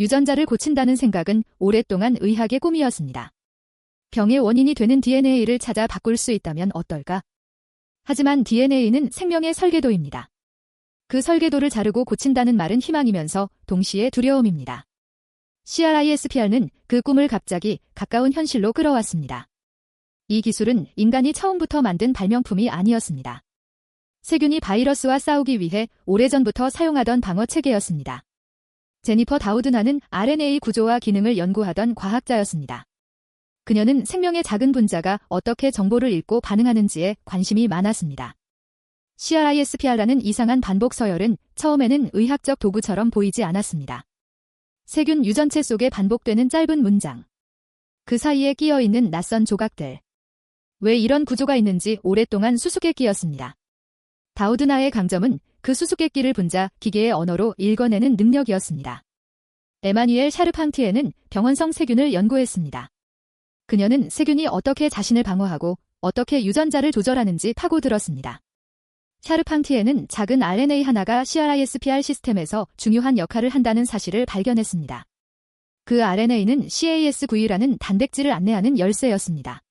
유전자를 고친다는 생각은 오랫동안 의학의 꿈이었습니다. 병의 원인이 되는 DNA를 찾아 바꿀 수 있다면 어떨까? 하지만 DNA는 생명의 설계도입니다. 그 설계도를 자르고 고친다는 말은 희망이면서 동시에 두려움입니다. CRISPR는 그 꿈을 갑자기 가까운 현실로 끌어왔습니다. 이 기술은 인간이 처음부터 만든 발명품이 아니었습니다. 세균이 바이러스와 싸우기 위해 오래전부터 사용하던 방어 체계였습니다. 제니퍼 다우드나는 RNA 구조와 기능을 연구하던 과학자였습니다. 그녀는 생명의 작은 분자가 어떻게 정보를 읽고 반응하는지에 관심이 많았습니다. CRISPR라는 이상한 반복 서열은 처음에는 의학적 도구처럼 보이지 않았습니다. 세균 유전체 속에 반복되는 짧은 문장. 그 사이에 끼어 있는 낯선 조각들. 왜 이런 구조가 있는지 오랫동안 수수께끼였습니다. 다우드나의 강점은 그 수수께끼를 분자 기계의 언어로 읽어내는 능력이었습니다. 에마뉘엘 샤르팡티에는 병원성 세균을 연구했습니다. 그녀는 세균이 어떻게 자신을 방어하고 어떻게 유전자를 조절하는지 파고들었습니다. 샤르팡티에는 작은 RNA 하나가 CRISPR 시스템에서 중요한 역할을 한다는 사실을 발견했습니다. 그 RNA는 CAS9라는 단백질을 안내하는 열쇠였습니다.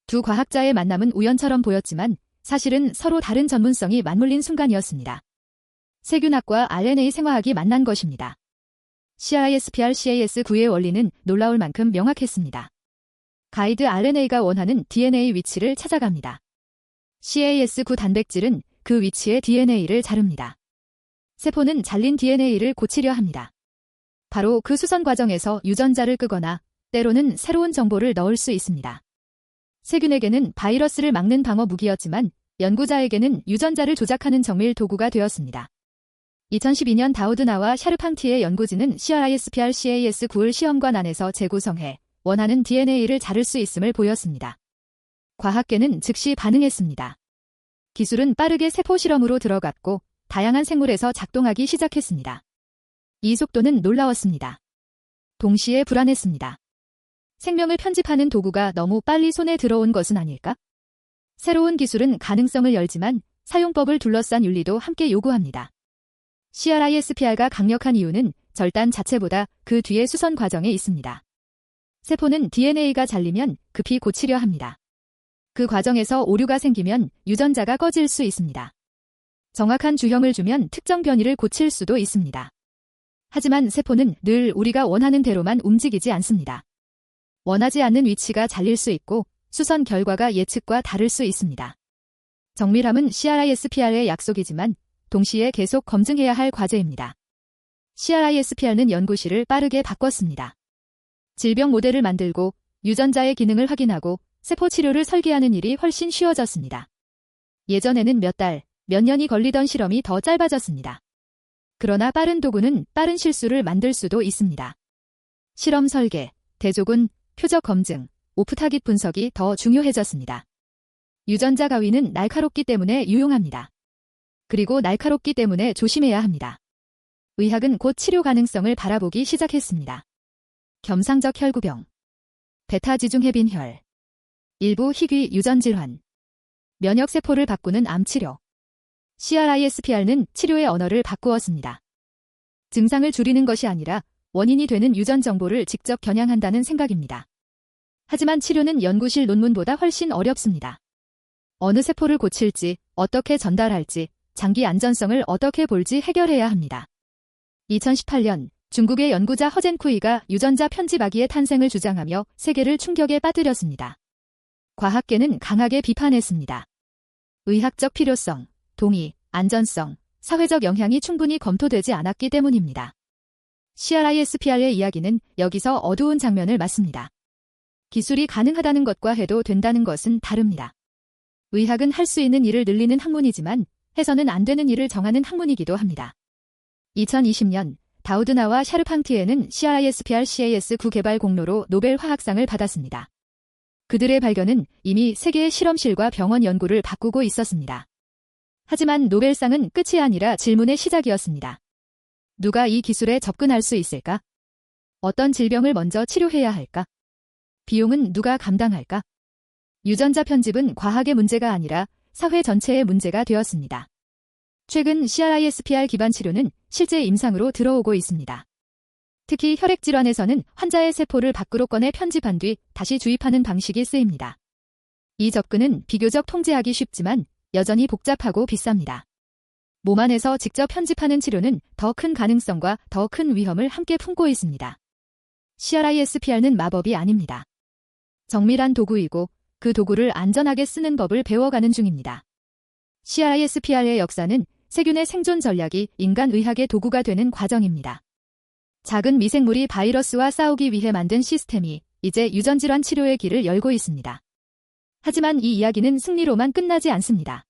두 과학자의 만남은 우연처럼 보였지만 사실은 서로 다른 전문성이 맞물린 순간이었습니다. 세균학과 RNA 생화학이 만난 것입니다. CRISPR CAS9의 원리는 놀라울 만큼 명확했습니다. 가이드 RNA가 원하는 DNA 위치를 찾아갑니다. CAS9 단백질은 그 위치의 DNA를 자릅니다. 세포는 잘린 DNA를 고치려 합니다. 바로 그 수선 과정에서 유전자를 끄거나 때로는 새로운 정보를 넣을 수 있습니다. 세균에게는 바이러스를 막는 방어 무기였지만 연구자에게는 유전자를 조작하는 정밀 도구가 되었습니다. 2012년 다우드나와 샤르팡티의 연구진은 CRISPR CAS9을 시험관 안에서 재구성해 원하는 DNA를 자를 수 있음을 보였습니다. 과학계는 즉시 반응했습니다. 기술은 빠르게 세포 실험으로 들어갔고 다양한 생물에서 작동하기 시작했습니다. 이 속도는 놀라웠습니다. 동시에 불안했습니다. 생명을 편집하는 도구가 너무 빨리 손에 들어온 것은 아닐까? 새로운 기술은 가능성을 열지만 사용법을 둘러싼 윤리도 함께 요구합니다. CRISPR가 강력한 이유는 절단 자체보다 그 뒤의 수선 과정에 있습니다. 세포는 DNA가 잘리면 급히 고치려 합니다. 그 과정에서 오류가 생기면 유전자가 꺼질 수 있습니다. 정확한 주형을 주면 특정 변이를 고칠 수도 있습니다. 하지만 세포는 늘 우리가 원하는 대로만 움직이지 않습니다. 원하지 않는 위치가 잘릴 수 있고 수선 결과가 예측과 다를 수 있습니다. 정밀함은 CRISPR의 약속이지만 동시에 계속 검증해야 할 과제입니다. CRISPR는 연구실을 빠르게 바꿨습니다. 질병 모델을 만들고 유전자의 기능을 확인하고 세포 치료를 설계하는 일이 훨씬 쉬워졌습니다. 예전에는 몇 달, 몇 년이 걸리던 실험이 더 짧아졌습니다. 그러나 빠른 도구는 빠른 실수를 만들 수도 있습니다. 실험 설계, 대조군, 표적 검증, 오프 타깃 분석이 더 중요해졌습니다. 유전자 가위는 날카롭기 때문에 유용합니다. 그리고 날카롭기 때문에 조심해야 합니다. 의학은 곧 치료 가능성을 바라보기 시작했습니다. 겸상적 혈구병, 베타지중해빈혈, 일부 희귀 유전질환, 면역세포를 바꾸는 암치료. CRISPR는 치료의 언어를 바꾸었습니다. 증상을 줄이는 것이 아니라 원인이 되는 유전 정보를 직접 겨냥한다는 생각입니다. 하지만 치료는 연구실 논문보다 훨씬 어렵습니다. 어느 세포를 고칠지, 어떻게 전달할지, 장기 안전성을 어떻게 볼지 해결해야 합니다. 2018년 중국의 연구자 허젠쿠이가 유전자 편집아기의 탄생을 주장하며 세계를 충격에 빠뜨렸습니다. 과학계는 강하게 비판했습니다. 의학적 필요성, 동의, 안전성, 사회적 영향이 충분히 검토되지 않았기 때문입니다. CRISPR의 이야기는 여기서 어두운 장면을 맞습니다. 기술이 가능하다는 것과 해도 된다는 것은 다릅니다. 의학은 할 수 있는 일을 늘리는 학문이지만 해서는 안 되는 일을 정하는 학문이기도 합니다. 2020년 다우드나와 샤르팡티에는 CRISPR CAS9 개발 공로로 노벨 화학상을 받았습니다. 그들의 발견은 이미 세계의 실험실과 병원 연구를 바꾸고 있었습니다. 하지만 노벨상은 끝이 아니라 질문의 시작이었습니다. 누가 이 기술에 접근할 수 있을까? 어떤 질병을 먼저 치료해야 할까? 비용은 누가 감당할까? 유전자 편집은 과학의 문제가 아니라 사회 전체의 문제가 되었습니다. 최근 CRISPR 기반 치료는 실제 임상으로 들어오고 있습니다. 특히 혈액질환에서는 환자의 세포를 밖으로 꺼내 편집한 뒤 다시 주입하는 방식이 쓰입니다. 이 접근은 비교적 통제하기 쉽지만 여전히 복잡하고 비쌉니다. 몸 안에서 직접 편집하는 치료는 더 큰 가능성과 더 큰 위험을 함께 품고 있습니다. CRISPR는 마법이 아닙니다. 정밀한 도구이고 그 도구를 안전하게 쓰는 법을 배워가는 중입니다. CRISPR의 역사는 세균의 생존 전략이 인간 의학의 도구가 되는 과정입니다. 작은 미생물이 바이러스와 싸우기 위해 만든 시스템이 이제 유전질환 치료의 길을 열고 있습니다. 하지만 이 이야기는 승리로만 끝나지 않습니다.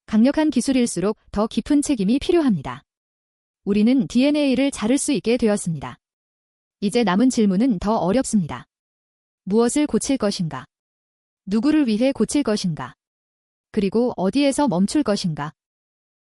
강력한 기술일수록 더 깊은 책임이 필요합니다. 우리는 DNA를 자를 수 있게 되었습니다. 이제 남은 질문은 더 어렵습니다. 무엇을 고칠 것인가? 누구를 위해 고칠 것인가? 그리고 어디에서 멈출 것인가?